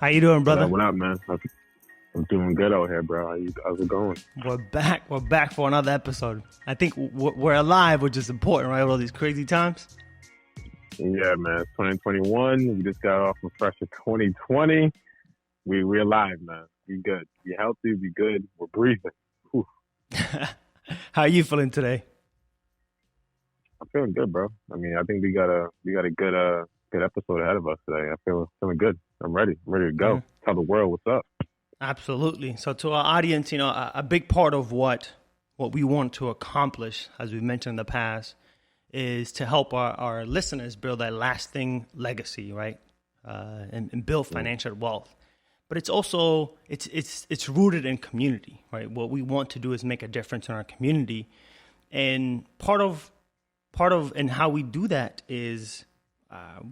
How you doing, What up, brother? what up, man? I'm doing good out here, bro. How's it going? We're back. We're back for another episode. I think we're alive, which is important, right? With all these crazy times. Yeah, man. It's 2021. We just got off a fresh of 2020. We're alive, man. We good. Be healthy. Be good. We're breathing. Whew. How are you feeling today? I'm feeling good, bro. I mean, I think we got a good episode ahead of us today. I feeling good. I'm ready. I'm ready to Yeah, go. Tell the world what's up. absolutely. So, to our audience, a big part of what we want to accomplish, as we mentioned in the past, is to help our listeners build a lasting legacy, right? And build Mm. financial wealth. But it's also it's rooted in community, right? What we want to do is make a difference in our community, and part of and how we do that is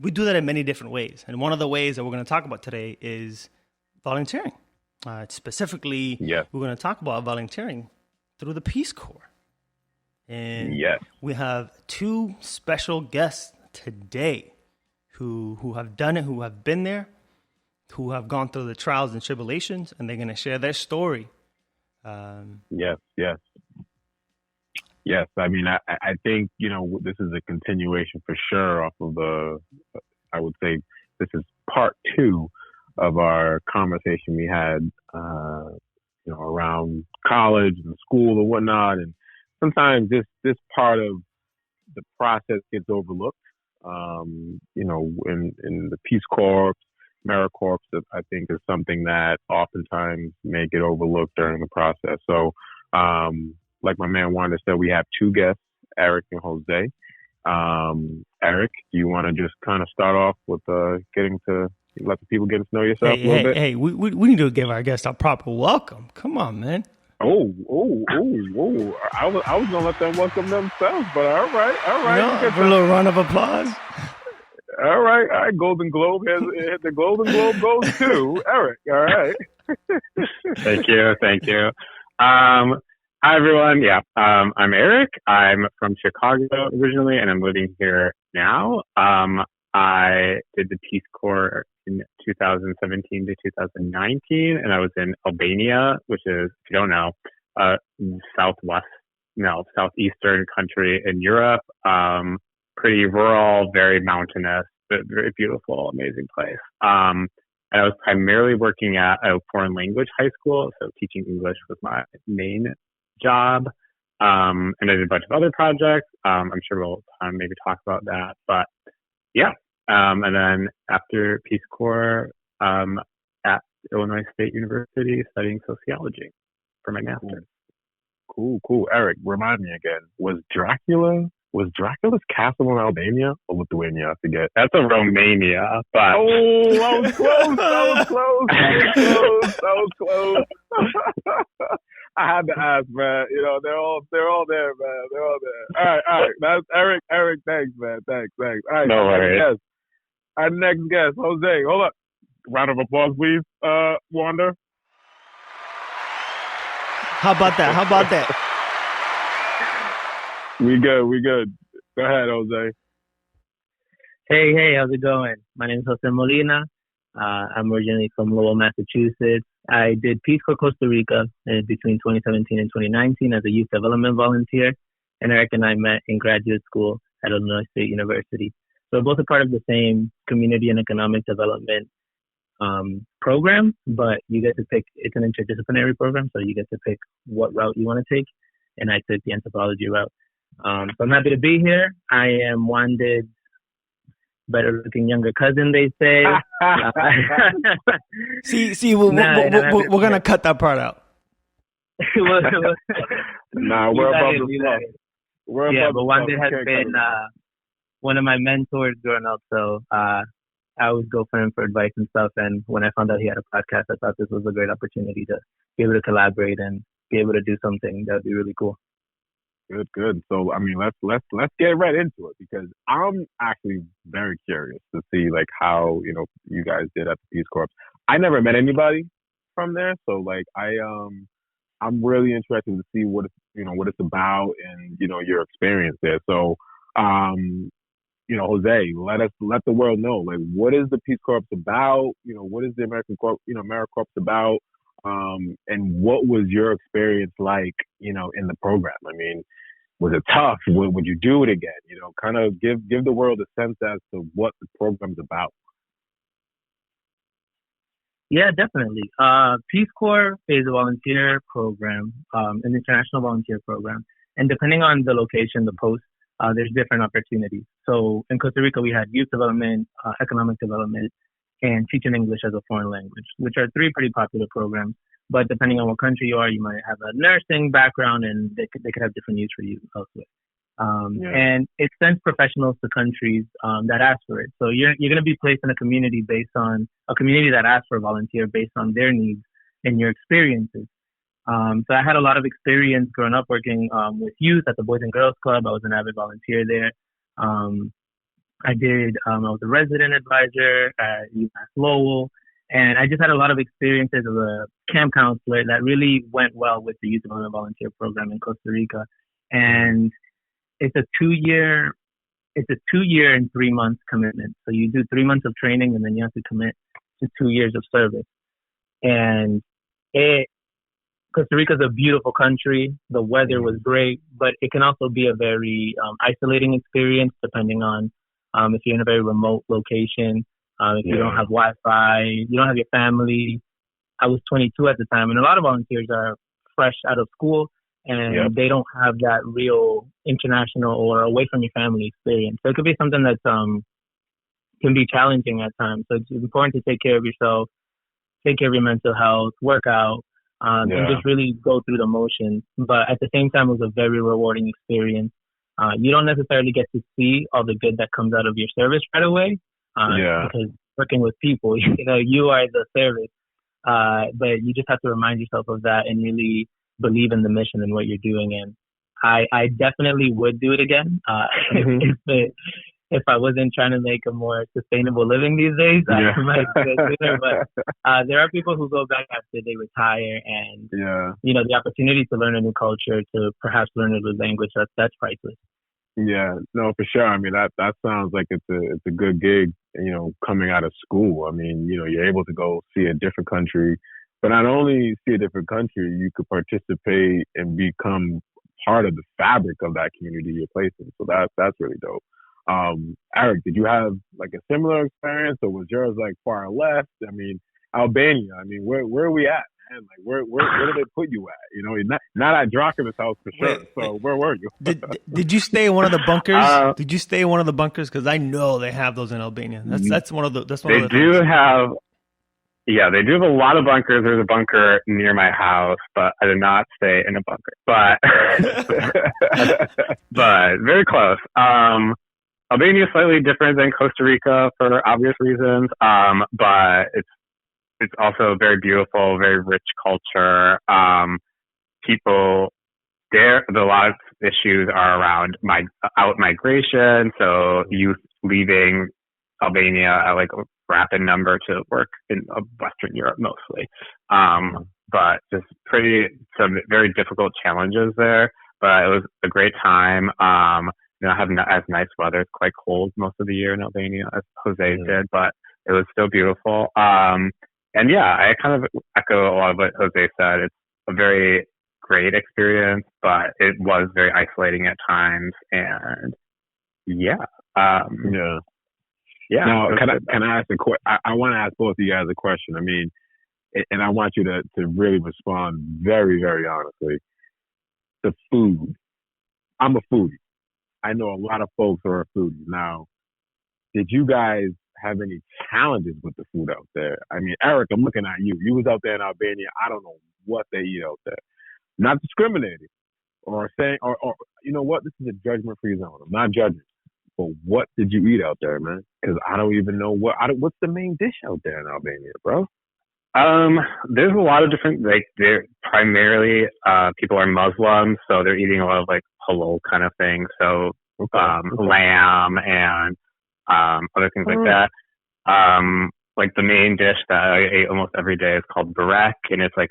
we do that in many different ways. And one of the ways that we're going to talk about today is volunteering. Specifically, Yes, we're going to talk about volunteering through the Peace Corps. And yes. we have two special guests today who have done it, who have been there, who have gone through the trials and tribulations, and they're going to share their story. Yes, yes, yes. I mean, I think, this is a continuation for sure off of I would say this is part two of our conversation we had, around college and school and whatnot. And sometimes this part of the process gets overlooked. In the Peace Corps, AmeriCorps, that I think is something that oftentimes may get overlooked during the process. So, like my man Wanda said, we have two guests, Eric and Jose. Eric, do you want to just kind of start off with getting to let the people get to know yourself Hey, a little hey, bit? hey, we need to give our guests a proper welcome. Come on, man. Oh! I was gonna let them welcome themselves, but all right, you get For a the little round of applause. all right. Golden Globe has the Golden Globe goes to Eric. All right. Thank you. Thank you. Hi, everyone. Yeah, I'm Eric. I'm from Chicago originally, and I'm living here now. I did the Peace Corps in 2017 to 2019, and I was in Albania, which is, if you don't know, southeastern country in Europe. Pretty rural, very mountainous, but very beautiful, amazing place. And I was primarily working at a foreign language high school, so teaching English was my main job. And I did a bunch of other projects. I'm sure we'll maybe talk about that. But yeah. And then after Peace Corps, at Illinois State University studying sociology for my master's. Cool. Eric, remind me again. Was Dracula's castle in Albania or Lithuania? I forget. That's a Romania, but Oh, I was close. I was close. I had to ask, man. They're all there, man. They're all there. All right. That's Eric. Eric, thanks, man. Thanks. All right, no worries. our next guest, Jose. Hold up. Round of applause, please. Wanda. How about that? How about that? We good. Go ahead, Jose. Hey, how's it going? My name is Jose Molina. I'm originally from Lowell, Massachusetts. I did Peace Corps Costa Rica between 2017 and 2019 as a youth development volunteer. And Eric and I met in graduate school at Illinois State University. So we're both a part of the same community and economic development program, but you get to pick, it's an interdisciplinary program, so you get to pick what route you want to take. And I took the anthropology route. So I'm happy to be here. I am Wanda's better looking younger cousin, they say. See, we're gonna cut that part out. Nah, we're above the fluff. But Wanda has been one of my mentors growing up, so I always go for him for advice and stuff. And when I found out he had a podcast, I thought this was a great opportunity to be able to collaborate and be able to do something that would be really cool. Good. So, I mean, let's get right into it because I'm actually very curious to see like how you guys did at the Peace Corps. I never met anybody from there, so like I'm really interested to see what it's about and your experience there. So, Jose, let the world know, like, what is the Peace Corps about? What is the AmeriCorps about? And what was your experience like, in the program? I mean, was it tough? Would you do it again? Kind of give the world a sense as to what the program's about. Yeah, definitely. Peace Corps is a volunteer program, an international volunteer program. And depending on the location, the post, there's different opportunities. So in Costa Rica, we had youth development, economic development, and teaching English as a foreign language, which are three pretty popular programs. But depending on what country you are, you might have a nursing background, and they could have different use for you elsewhere. And it sends professionals to countries that ask for it. So you're going to be placed in a community that asks for a volunteer based on their needs and your experiences. So I had a lot of experience growing up working with youth at the Boys and Girls Club. I was an avid volunteer there. I was a resident advisor at UMass Lowell. And I just had a lot of experiences as a camp counselor that really went well with the Youth Development Volunteer Program in Costa Rica. And it's a 2-year and 3 months commitment. So you do 3 months of training, and then you have to commit to 2 years of service. And Costa Rica is a beautiful country. The weather was great, but it can also be a very isolating experience depending on if you're in a very remote location. If you don't have Wi-Fi, you don't have your family. I was 22 at the time, and a lot of volunteers are fresh out of school, and they don't have that real international or away from your family experience. So it could be something that can be challenging at times. So it's important to take care of yourself, take care of your mental health, work out, and just really go through the motions. But at the same time, it was a very rewarding experience. You don't necessarily get to see all the good that comes out of your service right away. Because working with people, you are the service. But you just have to remind yourself of that and really believe in the mission and what you're doing. And I definitely would do it again. If I wasn't trying to make a more sustainable living these days, I might do it sooner. But there are people who go back after they retire, and the opportunity to learn a new culture, to perhaps learn a new language, that's priceless. Yeah, no, for sure. I mean, that sounds like it's a good gig, coming out of school. I mean, you're able to go see a different country, but not only see a different country, you could participate and become part of the fabric of that community you're placed in. So that's really dope. Erik, did you have like a similar experience, or was yours like far left? I mean, Albania. I mean, where are we at? Man, like where did they put you at? Not at Draken's house for sure. So where were you? Did you stay in one of the bunkers? Did you stay in one of the bunkers? Because I know they have those in Albania. That's one of the. That's one they of the. They do things. have. Yeah, they do have a lot of bunkers. There's a bunker near my house, but I did not stay in a bunker. But very close. Albania is slightly different than Costa Rica for obvious reasons, but it's also very beautiful, very rich culture. People there, a lot of issues are around migration, so youth leaving Albania at like a rapid number to work in Western Europe mostly. But just some very difficult challenges there. But it was a great time. I have not as nice weather. It's quite cold most of the year in Albania, as Jose did, but it was still beautiful. And I kind of echo a lot of what Jose said. It's a very great experience, but it was very isolating at times. And Now, can I ask a question? I want to ask both of you guys a question. I mean, and I want you to really respond very, very honestly. The food. I'm a foodie. I know a lot of folks who are foodies. Now, did you guys have any challenges with the food out there? I mean, Erik, I'm looking at you. You was out there in Albania. I don't know what they eat out there. Not discriminating or saying, or you know what? This is a judgment-free zone. I'm not judging. But what did you eat out there, man? Because I don't even know what's the main dish out there in Albania, bro? There's a lot of different, they're primarily, people are Muslims, so they're eating a lot of like halal kind of things. So, lamb and, other things like that. Like the main dish that I ate almost every day is called burek, and it's like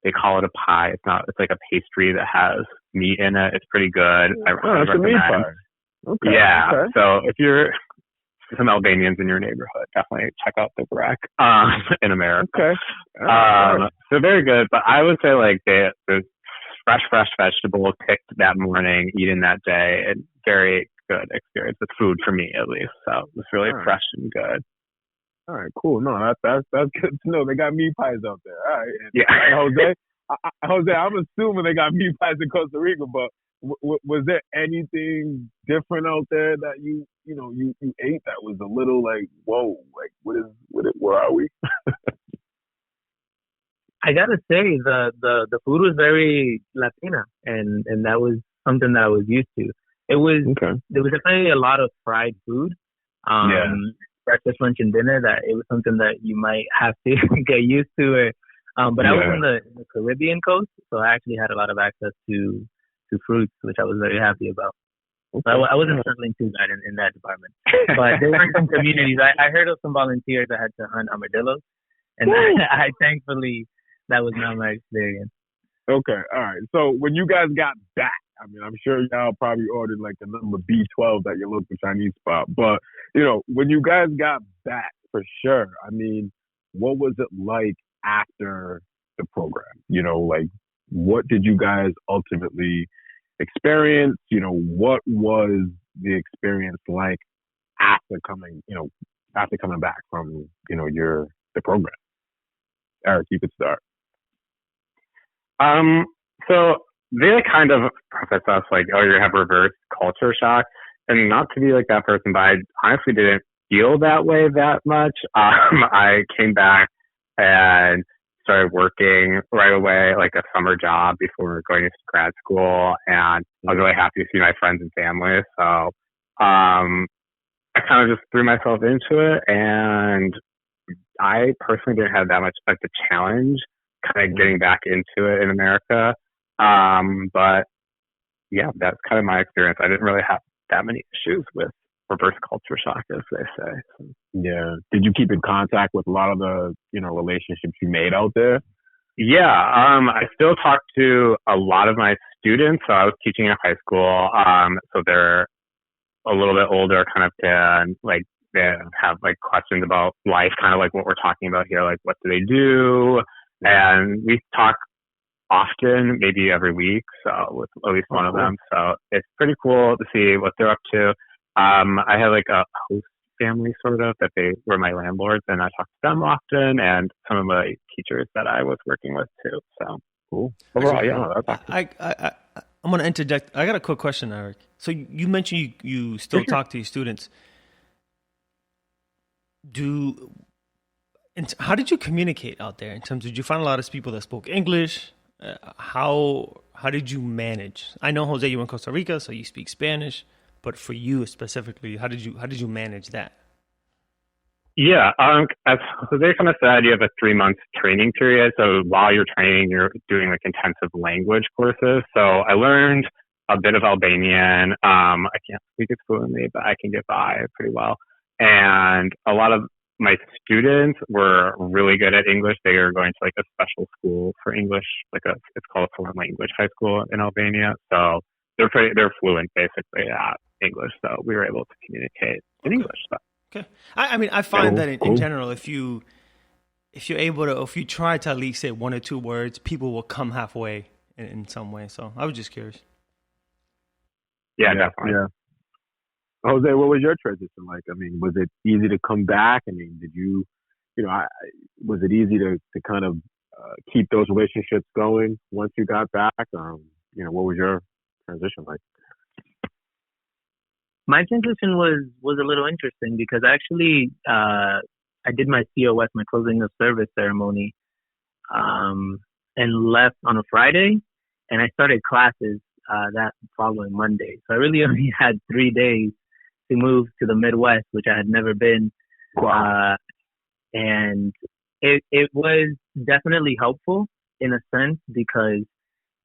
they call it a pie. It's like a pastry that has meat in it. It's pretty good. I recommend. Okay. Yeah. Okay. So if you're some Albanians in your neighborhood, definitely check out the Burek in America. Okay. All right. So very good. But I would say like the fresh vegetables picked that morning, eaten that day, and very good experience with food for me at least. So it was really fresh and good. All right, cool. No, that's good to know. They got meat pies out there. All right. And, Yeah. and Jose, I'm assuming they got meat pies in Costa Rica, but was there anything different out there that you ate that was a little like, whoa, like where are we? I gotta say the food was very Latina, and that was something that I was used to. There was definitely a lot of fried food. Breakfast, lunch, and dinner. That it was something that you might have to get used to. But I was in the Caribbean coast, so I actually had a lot of access to fruits, which I was very happy about. Okay. So I wasn't struggling too bad in that department. But there were some communities. I heard of some volunteers that had to hunt armadillos, and I thankfully that was not my experience. Okay, all right. So when you guys got back, I mean, I'm sure y'all probably ordered like the number B12 at your local Chinese spot. But, when you guys got back, for sure, I mean, what was it like after the program? Like, what did you guys ultimately experience? What was the experience like after coming back from, the program? Eric, you could start. So they kind of preface us like, oh, you're gonna have reverse culture shock, and not to be like that person, but I honestly didn't feel that way that much. I came back and started working right away, like a summer job before going to grad school, and I was really happy to see my friends and family. So, I kind of just threw myself into it, and I personally didn't have that much like the challenge kind of getting back into it in America. But yeah, that's kind of my experience. I didn't really have that many issues with reverse culture shock, as they say. So, yeah. Did you keep in contact with a lot of the, relationships you made out there? Yeah. I still talk to a lot of my students. So I was teaching in high school. So they're a little bit older, kind of can like, they have like questions about life, kind of like what we're talking about here, like what do they do? And we talk often, maybe every week, so with at least one of them. So it's pretty cool to see what they're up to. I had like a host family sort of that they were my landlords, and I talk to them often, and some of my teachers that I was working with too. So cool. Overall, yeah. I'm going to interject. I got a quick question, Eric. So you mentioned you still talk to your students. How did you communicate out there in terms of, did you find a lot of people that spoke English? How did you manage? I know, Jose, you're in Costa Rica, so you speak Spanish, but for you specifically, how did you manage that? Yeah, as Jose kind of said, you have a 3-month training period. So while you're training, you're doing like intensive language courses. So I learned a bit of Albanian. I can't speak it fluently, but I can get by pretty well. And a lot of my students were really good at English. They are going to like a special school for English, it's called a foreign language high school in Albania. So they're fluent basically at English. So we were able to communicate in English. So. Okay. I find that in general, if you're able to, if you try to at least say 1 or 2 words, people will come halfway in some way. So I was just curious. Yeah, definitely. Yeah. Jose, what was your transition like? I mean, was it easy to come back? I mean, did you, was it easy to kind of keep those relationships going once you got back? What was your transition like? My transition was a little interesting because actually I did my COS, my closing of service ceremony, and left on a Friday, and I started classes that following Monday. So I really only had 3 days to move to the Midwest, which I had never been. Wow. And it was definitely helpful in a sense because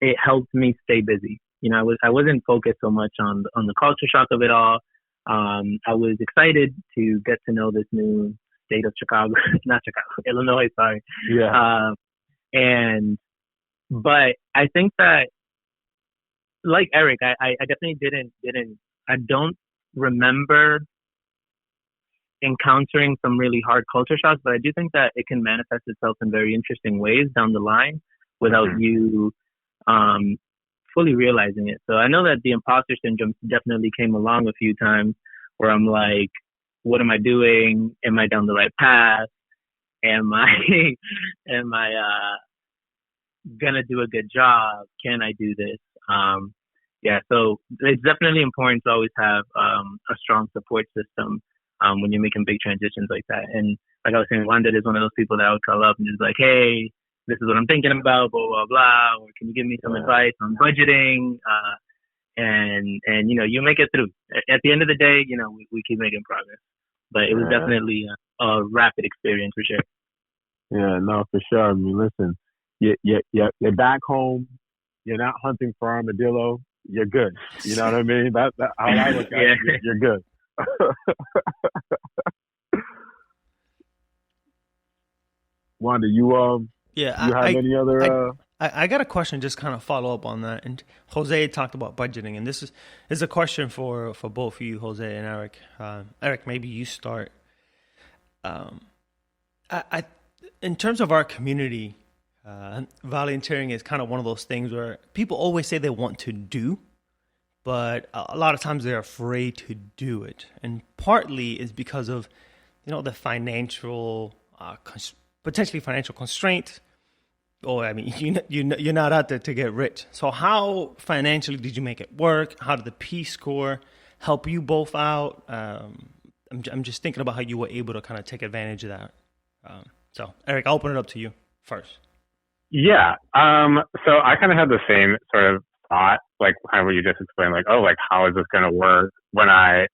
it helped me stay busy. I wasn't focused so much on the culture shock of it all. I was excited to get to know this new state of Illinois, sorry. Yeah. But I think that, like Eric, I definitely I don't remember encountering some really hard culture shocks, but I do think that it can manifest itself in very interesting ways down the line without you fully realizing it. So I know that the imposter syndrome definitely came along a few times where I'm like, what am I doing? Am I down the right path? Am I am I gonna do a good job? Can I do this? Yeah, so it's definitely important to always have a strong support system when you're making big transitions like that. And like I was saying, Wanda is one of those people that I would call up and just like, hey, this is what I'm thinking about, blah, blah, blah, or can you give me some advice on budgeting? And you make it through. At the end of the day, we keep making progress. But it was definitely a rapid experience for sure. Yeah, no, for sure. I mean, listen, you're back home. You're not hunting for armadillo. You're good. You know what I mean? That's how I look at it. You're good. Wanda, you have any other? I got a question, just kind of follow up on that. And Jose talked about budgeting, and this is a question for both of you, Jose and Eric. Eric, maybe you start. In terms of our community, volunteering is kind of one of those things where people always say they want to do, but a lot of times they're afraid to do it. And partly is because of, the financial, potentially financial constraints. Or, I mean, you're not out there to get rich. So how financially did you make it work? How did the Peace Corps help you both out? I'm just thinking about how you were able to kind of take advantage of that. So, Eric, I'll open it up to you first. Yeah. So I kind of had the same sort of thought, like how you just explained, like, how is this going to work when I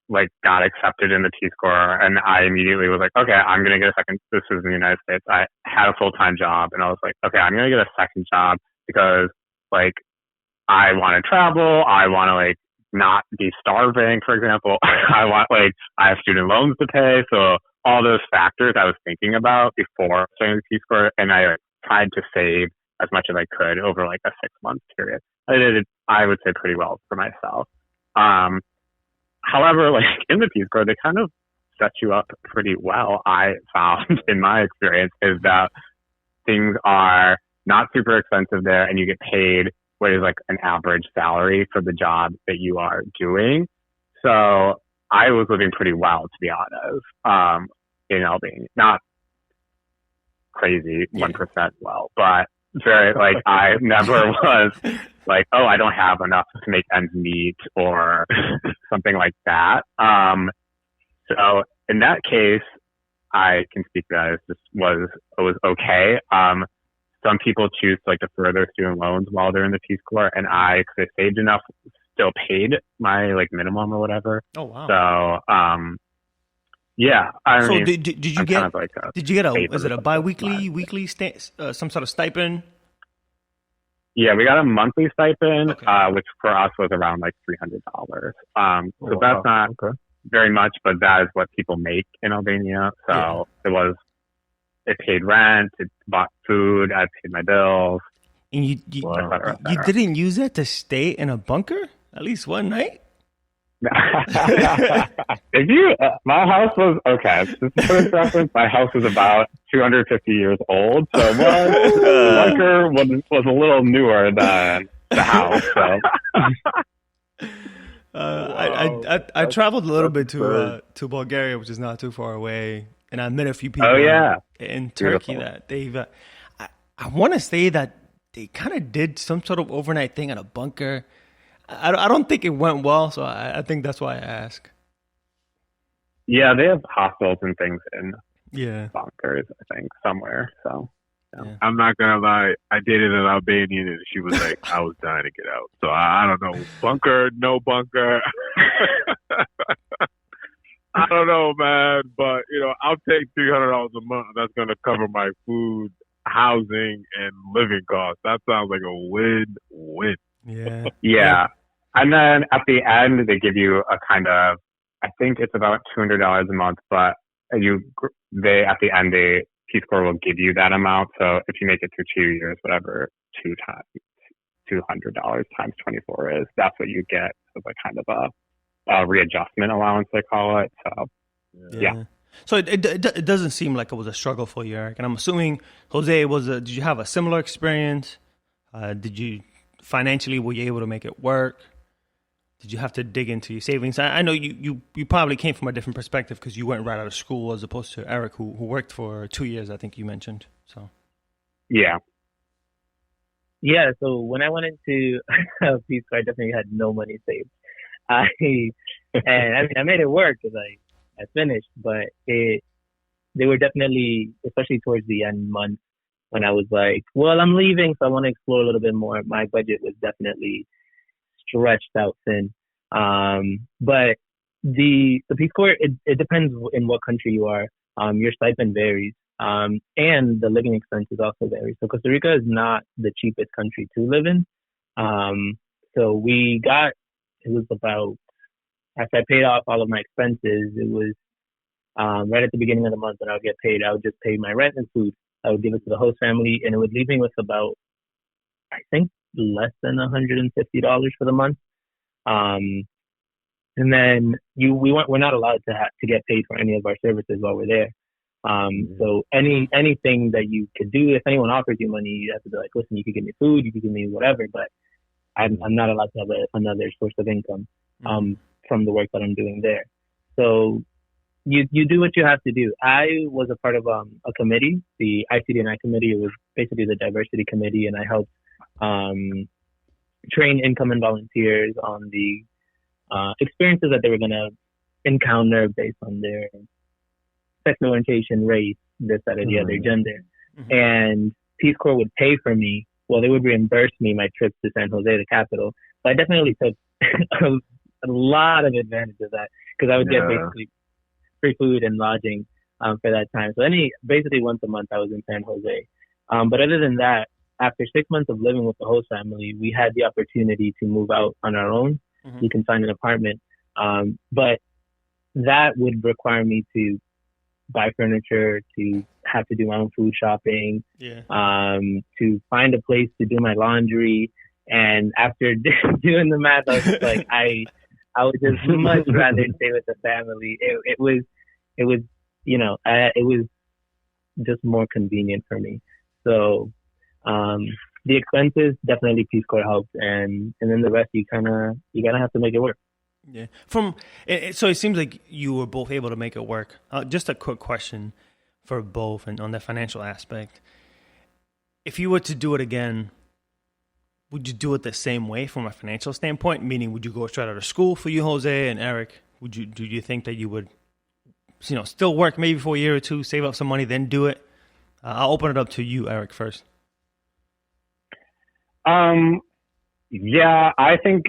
got accepted in the Peace Corps, and I immediately was like, okay, I'm going to get a second. This is in the United States. I had a full-time job, and I was like, okay, I'm going to get a second job because I want to travel. I want to not be starving, for example. I have student loans to pay. So all those factors I was thinking about before starting the Peace Corps, and I tried to save as much as I could over a 6-month period. I did it, I would say, pretty well for myself. However, in the Peace Corps, they kind of set you up pretty well. I found in my experience is that things are not super expensive there, and you get paid what is an average salary for the job that you are doing. So I was living pretty well, to be honest, in Albany. Not crazy 1% well, but very I never was I don't have enough to make ends meet or something like that. So in that case, I can speak that it was okay. Some people choose to defer their student loans while they're in the Peace Corps, and I saved enough, still paid my minimum or whatever. Oh wow! So yeah. I mean, did you get is it a biweekly, weekly some sort of stipend? Yeah, we got a monthly stipend, which for us was around $300. So that's not very much, but that is what people make in Albania. So it paid rent, it bought food, I paid my bills. And you didn't use it to stay in a bunker at least one night? My house was my house was about 250 years old, so the bunker was a little newer than the house. So. I traveled a little bit to Bulgaria, which is not too far away, and I met a few people in Turkey that they've. I want to say that they kind of did some sort of overnight thing at a bunker. I don't think it went well, so I think that's why I ask. Yeah, they have hostels and things in bunkers, I think, somewhere. So yeah. I'm not gonna lie, I dated an Albanian and she was like, I was dying to get out. So I don't know, bunker, no bunker. I don't know, man, but I'll take $300 a month. That's gonna cover my food, housing, and living costs. That sounds like a win-win. Yeah. Yeah. And then at the end, they give you a kind of, I think it's about $200 a month, but at the end, the Peace Corps will give you that amount. So if you make it through 2 years, whatever, $200 times 24 is, that's what you get as kind of readjustment allowance, they call it. So, yeah. So it doesn't seem like it was a struggle for you, Eric. And I'm assuming, Jose, did you have a similar experience? Did you financially, were you able to make it work? Did you have to dig into your savings? I know you probably came from a different perspective because you went right out of school as opposed to Eric, who worked for 2 years, I think you mentioned. So Yeah. Yeah, so when I went into Peace Corps, I definitely had no money saved. I made it work because I finished, but they were definitely, especially towards the end month when I was like, well, I'm leaving, so I want to explore a little bit more. My budget was definitely stretched out thin. But the Peace Corps, it depends in what country you are. Your stipend varies. And the living expenses also vary. So Costa Rica is not the cheapest country to live in. So it was about, after I paid off all of my expenses, it was right at the beginning of the month when I would get paid, I would just pay my rent and food. I would give it to the host family, and it would leave me with about, I think, less than $150 for the month. And then we're not allowed to get paid for any of our services while we're there. So anything that you could do, if anyone offers you money, you have to be like, listen, you can give me food, you can give me whatever, but I'm not allowed to have another source of income from the work that I'm doing there. So you do what you have to do. I was a part of a committee, the ICD&I committee. It was basically the diversity committee, and I helped train incoming volunteers on the experiences that they were going to encounter based on their sexual orientation, race, this, that, or the other, gender. And Peace Corps would pay for me. Well, they would reimburse me my trips to San Jose, the capital. But I definitely took a lot of advantage of that because I would get basically free food and lodging for that time. So basically once a month I was in San Jose. But other than that, after 6 months of living with the host family, we had the opportunity to move out on our own. We can find an apartment. But that would require me to buy furniture, to have to do my own food shopping, to find a place to do my laundry. And after doing the math, I was just like, I would just much rather stay with the family. It was just more convenient for me. So the expenses definitely Peace Corps helped, and then the rest you gotta have to make it work. Yeah. So it seems like you were both able to make it work. Just a quick question for both, and on the financial aspect. If you were to do it again, would you do it the same way from a financial standpoint? Meaning, would you go straight out of school for you, Jose and Eric? Do you think that you would, still work maybe for a year or two, save up some money, then do it? I'll open it up to you, Eric, first. Yeah, I think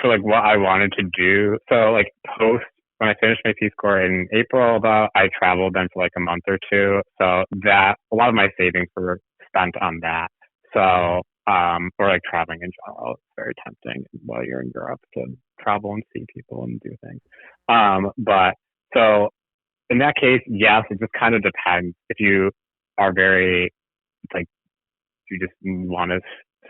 for like what I wanted to do. So like when I finished my Peace Corps in April, I traveled then for like a month or two. So that a lot of my savings were spent on that. So or like traveling in general, it's very tempting while you're in Europe to travel and see people and do things. But so in that case, yes, it just kind of depends. If you are very like, you just want to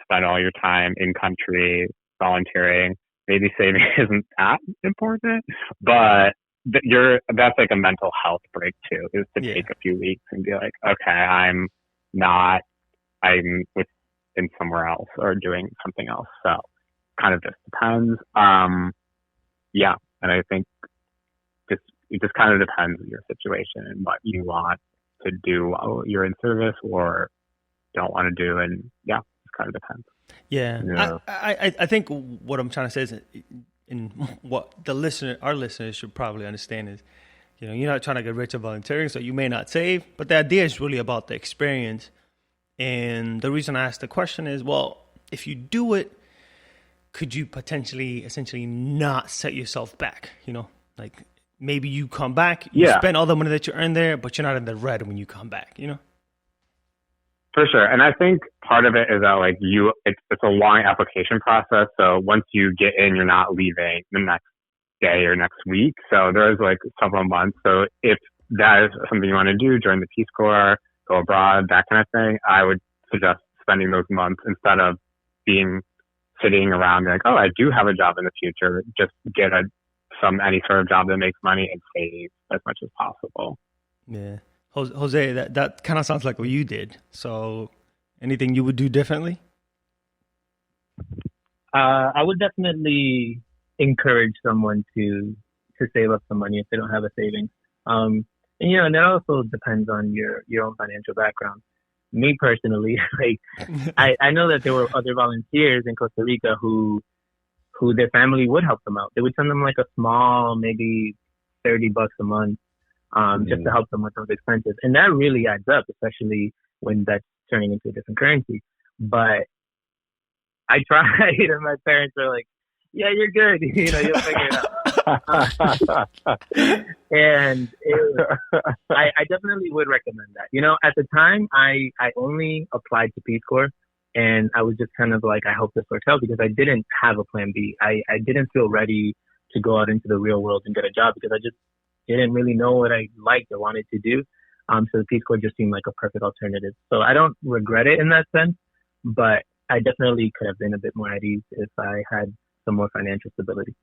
spend all your time in country volunteering, maybe saving isn't that important, but that's like a mental health break too, is to take a few weeks and be like, okay, I'm in somewhere else or doing something else. So kind of just depends. Yeah. And I think it just kind of depends on your situation and what you want to do while you're in service or don't want to do. And yeah, it kind of depends. Yeah. I think what I'm trying to say is, in what our listeners should probably understand is, you're not trying to get rich or volunteering, so you may not save, but the idea is really about the experience. And the reason I asked the question is, well, if you do it, could you potentially essentially not set yourself back? Like maybe you come back, you spend all the money that you earn there, but you're not in the red when you come back, For sure. And I think part of it is that like it's a long application process. So once you get in, you're not leaving the next day or next week. So there's like several months. So if that is something you want to do, join the Peace Corps, go abroad, that kind of thing, I would suggest spending those months instead of sitting around like, oh, I do have a job in the future. Just get a from any sort of job that makes money and save as much as possible. Yeah. Jose, that kind of sounds like what you did. So anything you would do differently? I would definitely encourage someone to save up some money if they don't have a savings. And and that also depends on your own financial background. Me personally, like I know that there were other volunteers in Costa Rica who their family would help them out. They would send them like a small, maybe $30 a month, just to help them with those expenses. And that really adds up, especially when that's turning into a different currency. But I tried, and my parents were like, "Yeah, you're good. You'll figure it out." And I definitely would recommend that. At the time, I only applied to Peace Corps, and I was just kind of like, I hope this works out, because I didn't have a plan B. I didn't feel ready to go out into the real world and get a job, because I just didn't really know what I liked or wanted to do. So the Peace Corps just seemed like a perfect alternative. So I don't regret it in that sense, but I definitely could have been a bit more at ease if I had some more financial stability.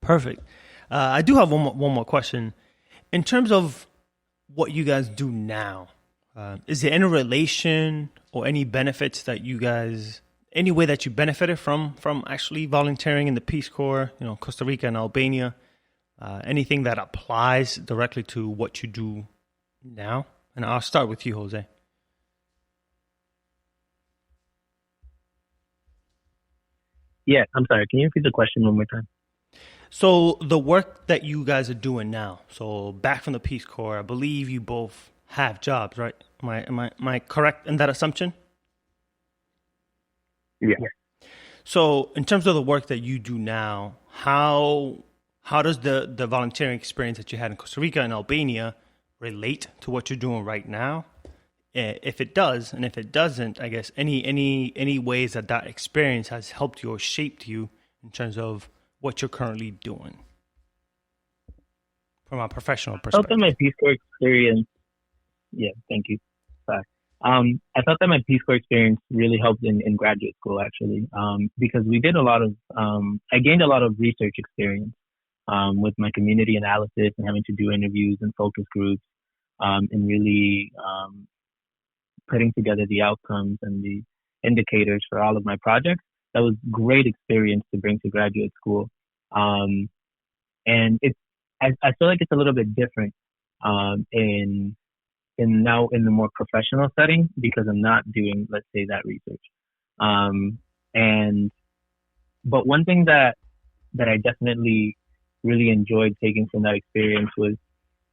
Perfect. I do have one more question. In terms of what you guys do now, is there any relation or any benefits that you guys, any way that you benefited from actually volunteering in the Peace Corps, Costa Rica and Albania? Anything that applies directly to what you do now? And I'll start with you, Jose. Yeah, I'm sorry. Can you repeat the question one more time? So the work that you guys are doing now, so back from the Peace Corps, I believe you both have jobs, right? Am I correct in that assumption? Yeah. So in terms of the work that you do now, how does the volunteering experience that you had in Costa Rica and Albania relate to what you're doing right now? If it does, and if it doesn't, I guess any ways that experience has helped you or shaped you in terms of what you're currently doing from a professional perspective. I thought that my Peace Corps experience, thank you. Sorry. I thought that my Peace Corps experience really helped in graduate school, actually, because we did I gained a lot of research experience with my community analysis and having to do interviews and focus groups, and really putting together the outcomes and the indicators for all of my projects. That was great experience to bring to graduate school. And I feel like it's a little bit different in the more professional setting, because I'm not doing, let's say, that research. But one thing that I definitely really enjoyed taking from that experience was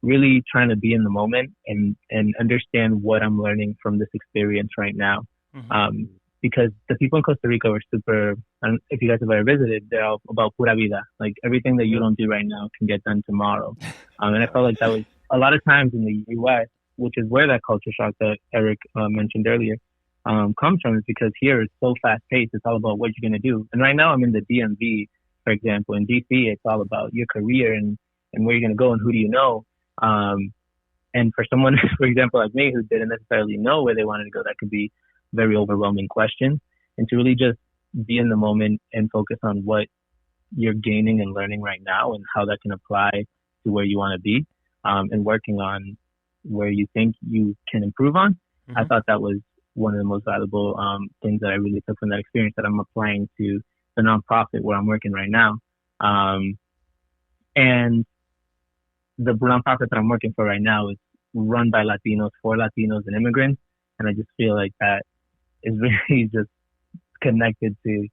really trying to be in the moment and understand what I'm learning from this experience right now. Mm-hmm. Because the people in Costa Rica were super, and if you guys have ever visited, they're all about pura vida. Like everything that you don't do right now can get done tomorrow. And I felt like that was a lot of times in the U.S., which is where that culture shock that Eric mentioned earlier comes from, is because here it's so fast paced. It's all about what you're going to do. And right now I'm in the DMV, for example. In DC, it's all about your career and where you're going to go and who do you know. And for someone, for example, like me, who didn't necessarily know where they wanted to go, that could be a very overwhelming question. And to really just be in the moment and focus on what you're gaining and learning right now and how that can apply to where you want to be, and working on where you think you can improve on. Mm-hmm. I thought that was one of the most valuable things that I really took from that experience that I'm applying to the nonprofit where I'm working right now. And the nonprofit that I'm working for right now is run by Latinos, for Latinos and immigrants. And I just feel like that is really just connected to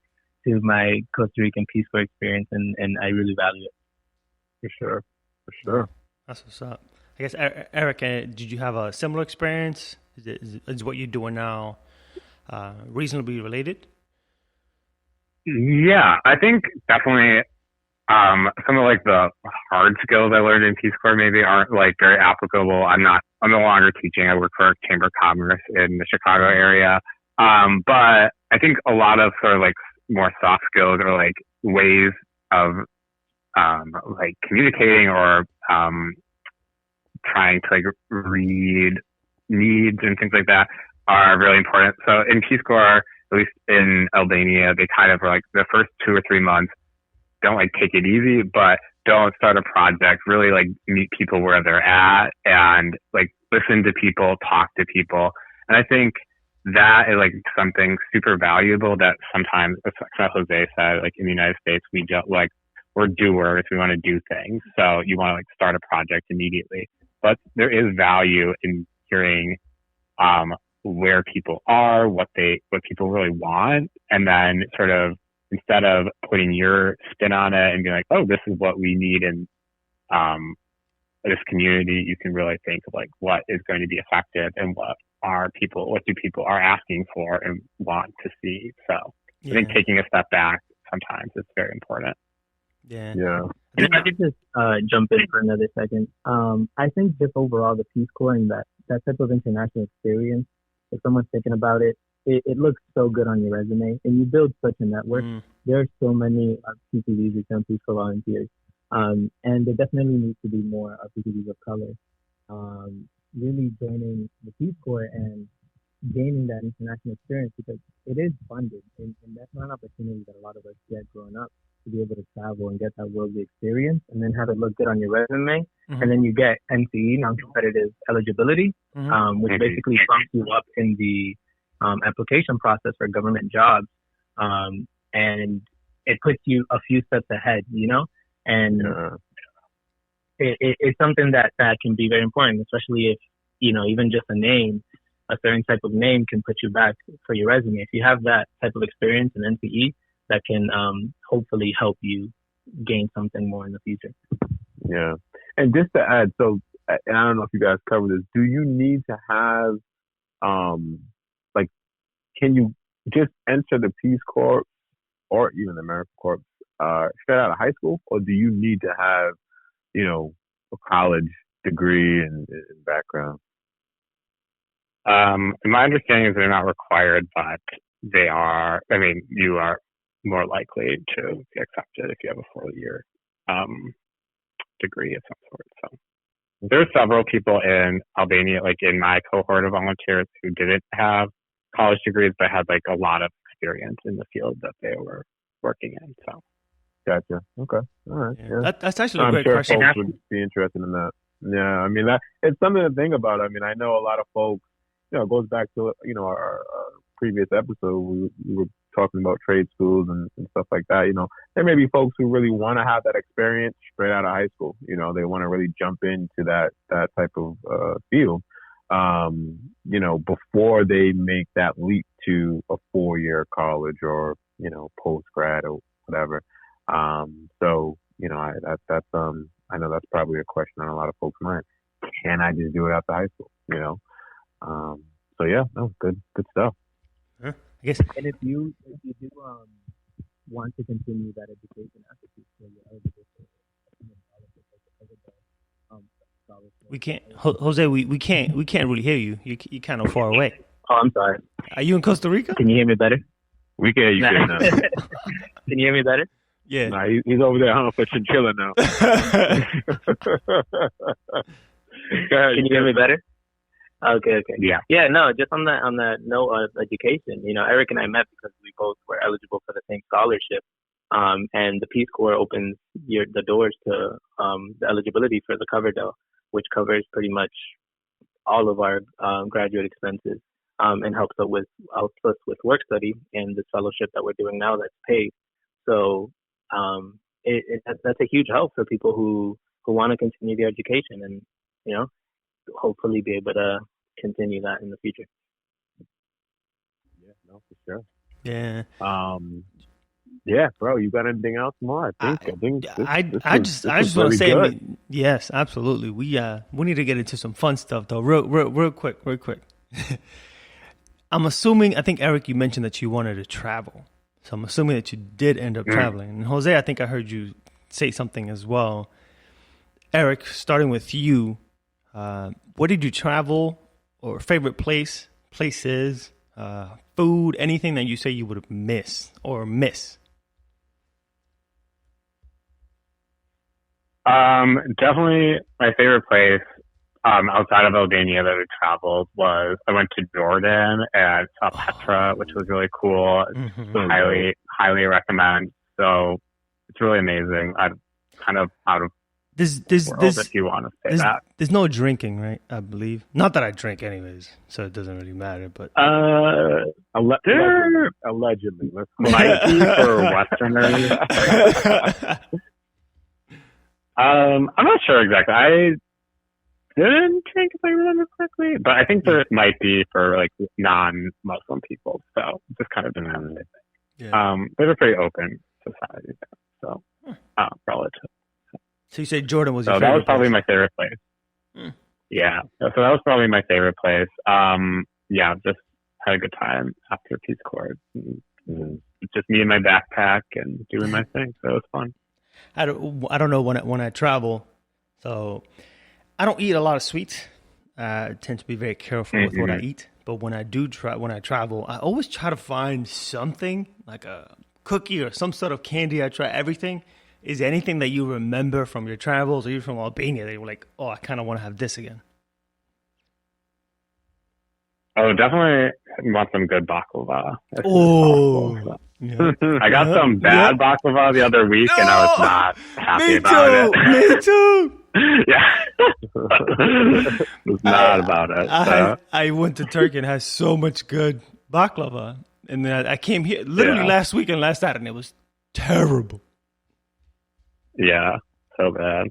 my Costa Rican Peace Corps experience, and I really value it. For sure. That's what's up. I guess, Eric, did you have a similar experience? Is what you're doing now reasonably related? Yeah, I think definitely some of like the hard skills I learned in Peace Corps maybe aren't like very applicable. I'm no longer teaching. I work for a Chamber of Commerce in the Chicago area. But I think a lot of sort of like more soft skills or like ways of like communicating or trying to like read needs and things like that are really important. So in Peace Corps, at least in Albania, they kind of were like the first 2 or 3 months, don't like take it easy, but don't start a project. Really like meet people where they're at and like listen to people, talk to people. And I think that is like something super valuable that sometimes, as Jose said, like in the United States, we just like, we're doers. We want to do things. So you want to like start a project immediately, but there is value in hearing, where people are, what people really want. And then sort of, instead of putting your spin on it and being like, oh, this is what we need in, this community, you can really think of like what is going to be effective and what do people are asking for and want to see. So I think taking a step back sometimes is very important. Yeah. If I could just jump in for another second. I think just overall the Peace Corps and that type of international experience, if someone's thinking about it, it looks so good on your resume, and you build such a network. There are so many PCVs, return Peace Corps volunteers, and there definitely needs to be more PCVs of color really joining the Peace Corps and gaining that international experience, because it is funded, and that's not an opportunity that a lot of us get growing up, to be able to travel and get that worldly experience and then have it look good on your resume. And then you get NCE, non-competitive eligibility, which basically bumps you up in the application process for government jobs. And it puts you a few steps ahead, and it's something that can be very important, especially if, even just a certain type of name can put you back for your resume. If you have that type of experience in NCE, that can hopefully help you gain something more in the future. Yeah. And just to add, so, and I don't know if you guys cover this, do you need to have, can you just enter the Peace Corps or even the American Corps straight out of high school? Or do you need to have, a college degree and background? My understanding is they're not required, but they are, you are more likely to be accepted if you have a 4-year degree of some sort. So there's several people in Albania, like in my cohort of volunteers, who didn't have college degrees but had like a lot of experience in the field that they were working in. So gotcha. Okay. All right. Yeah. That's actually a great question. Folks would be interested in that. Yeah, it's something to think about. I know a lot of folks, it goes back to, our previous episode, we were talking about trade schools and stuff like that. There may be folks who really want to have that experience straight out of high school. They want to really jump into that type of field, before they make that leap to a 4-year college or, post-grad or whatever. I know that's probably a question on a lot of folks' minds. Can I just do it after high school? So yeah, no, good stuff. I guess. And if you do want to continue that education after school, you're eligible for scholarship. We can't, Jose. We can't really hear you. You're kind of far away. Oh, I'm sorry. Are you in Costa Rica? Can you hear me better? We can hear you good now. Can you hear me better? Yeah. Nah, he's over there hunting for chinchilla now. Go ahead, can you hear me better? Okay. Yeah. No, just on the note of education, Eric and I met because we both were eligible for the same scholarship. And the Peace Corps opens the doors to the eligibility for the cover bill, which covers pretty much all of our graduate expenses, and helps us with work study and this fellowship that we're doing now that's paid. So that's a huge help for people who want to continue their education and hopefully be able to continue that in the future. Yeah, no, for sure. Yeah. Yeah, bro, you got anything else more? I just want to say, yes, absolutely. We need to get into some fun stuff though, real quick. I think Eric, you mentioned that you wanted to travel, so I'm assuming that you did end up traveling. And Jose, I think I heard you say something as well. Eric, starting with you, where did you travel, or favorite places, food, anything that you say you would miss? Definitely my favorite place outside of Albania that I traveled was I went to Jordan and saw Petra, which was really cool. Mm-hmm. Highly recommend. So It's really amazing. I'm kind of out of This world, if you want to say that. There's no drinking, right? I believe. Not that I drink anyways, so it doesn't really matter. But allegedly, let's might be for Westerners. I'm not sure exactly. I didn't drink, if I remember correctly, but I think there might be for like non-Muslim people. So it just kind of depends. yeah. They're a pretty open society, so relative. So you said Jordan was your So favorite that was probably place. my favorite place. Yeah. So that was probably my favorite place. Yeah, just had a good time after Peace Corps. Just me and my backpack and doing my thing. So it was fun. I don't know when I travel, so I don't eat a lot of sweets. I tend to be very careful with what I eat. But when I travel, I always try to find something like a cookie or some sort of candy. I try everything. Is there anything that you remember from your travels or even from Albania that you were like, oh, I kind of want to have this again? Oh, definitely want some good baklava. Oh, yeah. I got some bad baklava the other week, and I was not happy about it. Me too. Yeah, was not about it. I went to Turkey and had so much good baklava, and then I came here literally last week and last Saturday, and it was terrible. Yeah, so bad.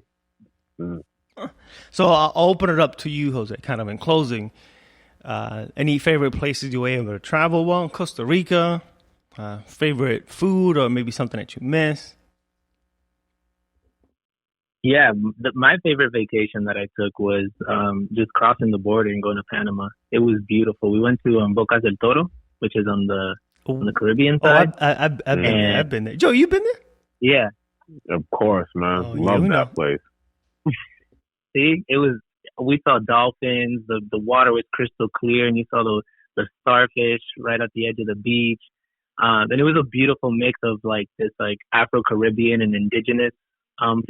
So I'll open it up to you, Jose, kind of in closing. Any favorite places you were able to travel while in Costa Rica? Favorite food or maybe something that you miss? Yeah, my favorite vacation that I took was just crossing the border and going to Panama. It was beautiful. We went to Bocas del Toro, which is on the Caribbean side. I've been there. Joe, you been there? Yeah. Of course, man. Love that place. See, we saw dolphins. The water was crystal clear, and you saw the starfish right at the edge of the beach. And it was a beautiful mix of like this like Afro-Caribbean and indigenous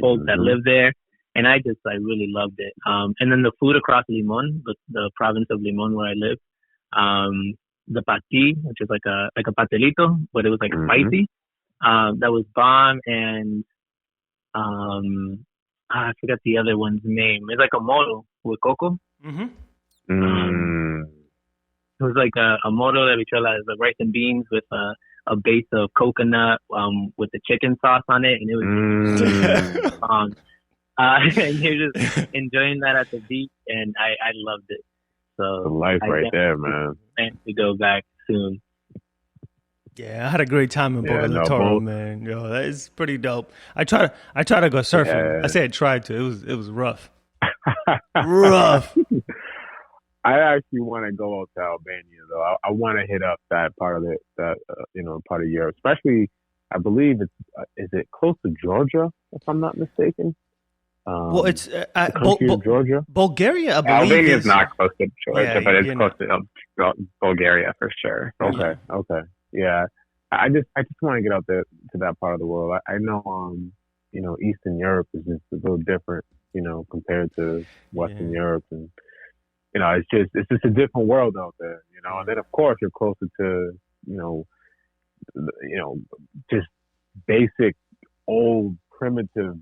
folk that live there. And I really loved it. And then the food across Limon, the province of Limon where I live, the pati, which is like a pastelito, but it was like spicy. That was bomb. And I forgot the other one's name. It's like a moro with coco. It was like a moro de habichuela, the rice and beans with a base of coconut with the chicken sauce on it, and it was and you're just enjoying that at the beach, and I loved it. So the life right there, man. Plan to go back soon. Yeah, I had a great time in Boca del Toro, man. Yo, that is pretty dope. I try to go surfing. Yeah. I said tried to. It was rough. Rough. I actually want to go out to Albania though. I want to hit up that part of part of Europe, especially. I believe is it close to Georgia, if I'm not mistaken. Well, it's Georgia, Bulgaria. I believe Albania is not close to Georgia, but it's close to Bulgaria for sure. Okay. Yeah, I just want to get out there to that part of the world. I know, Eastern Europe is just a little different, compared to Western Europe, and it's just a different world out there, And then of course you're closer to, just basic old primitive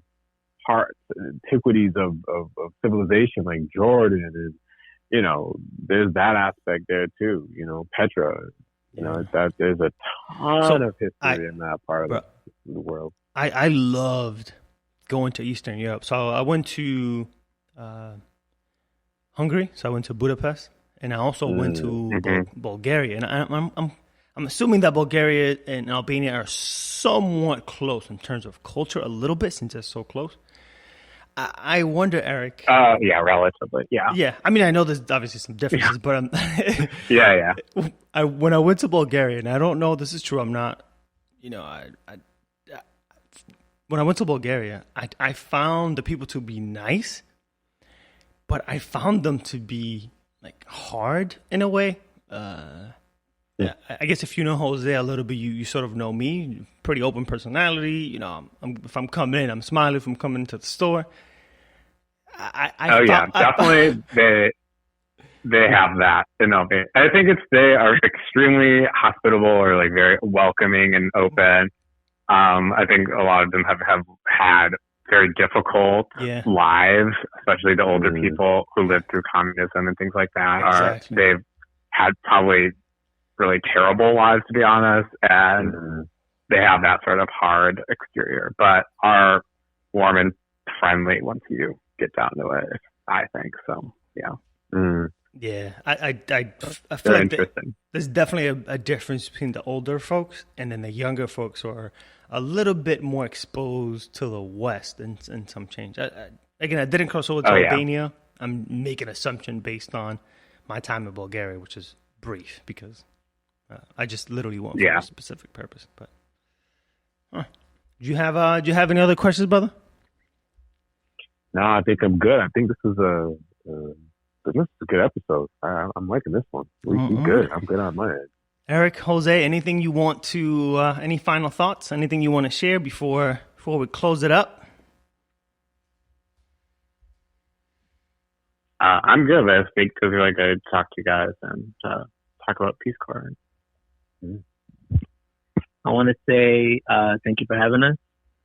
parts, antiquities of civilization like Jordan, and there's that aspect there too. Petra. That there's a ton of history in that part of the world. I loved going to Eastern Europe. So I went to Hungary. So I went to Budapest, and I also went to Bulgaria. And I'm assuming that Bulgaria and Albania are somewhat close in terms of culture, a little bit, since it's so close. I wonder, Eric. Yeah, relatively. Yeah. Yeah. I mean, I know there's obviously some differences, but yeah. When I went to Bulgaria, and I don't know if this is true, I'm not, when I went to Bulgaria, I found the people to be nice, but I found them to be like hard in a way. Yeah, I guess if you know Jose a little bit, you sort of know me. Pretty open personality. If I'm coming in, I'm smiling. If I'm coming to the store, definitely they have that. I think they are extremely hospitable or like very welcoming and open. I think a lot of them have had very difficult lives, especially the older people who lived through communism and things like that. Exactly. They've had probably really terrible lives, to be honest, and they have that sort of hard exterior, but are warm and friendly once you get down to it, I think. So, yeah. Yeah, I feel like there's definitely a difference between the older folks and then the younger folks who are a little bit more exposed to the West and some change. Again, I didn't cross over to Albania. I'm making an assumption based on my time in Bulgaria, which is brief because I just literally went for a specific purpose. But do you have any other questions, brother? No, I think I'm good. I think this is a good episode. I'm liking this one. We good. I'm good on my end. Erik, Jose, anything you want to? Any final thoughts? Anything you want to share before we close it up? I'm good. I think it was really good to talk to you guys and talk about Peace Corps. I want to say thank you for having us.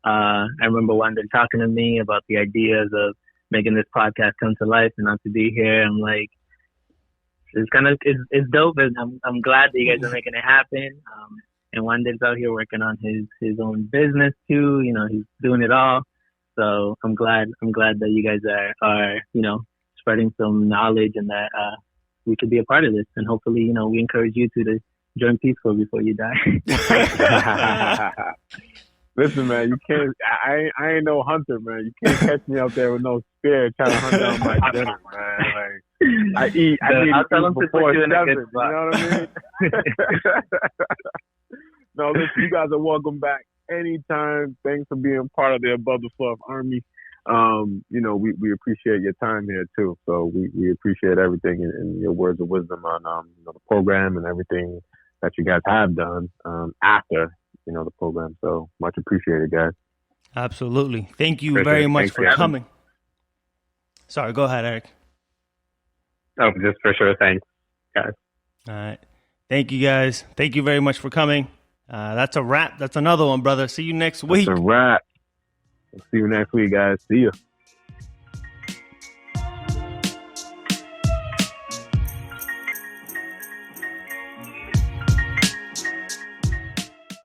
I remember one day talking to me about the ideas of making this podcast come to life, and not to be here. I'm like, it's dope, and I'm glad that you guys are making it happen. And Wanda's out here working on his own business too. You know, he's doing it all. So I'm glad that you guys are spreading some knowledge, and that we could be a part of this. And hopefully, we encourage you to join Peace Corps before you die. Listen, man, you can't. I ain't no hunter, man. You can't catch me out there with no spear trying to hunt down my dinner, man. Like, I need to eat before 7. You know what I mean? No, listen, you guys are welcome back anytime. Thanks for being part of the Above the Fluff Army. We appreciate your time here too. So we appreciate everything and your words of wisdom on the program and everything that you guys have done after the program. So much appreciated, guys. Absolutely. Thank you very much for coming. Sorry, go ahead, Erik. Oh, just for sure. Thanks, guys. All right. Thank you, guys. Thank you very much for coming. That's a wrap. That's another one, brother. See you next week. That's a wrap. See you next week, guys. See you.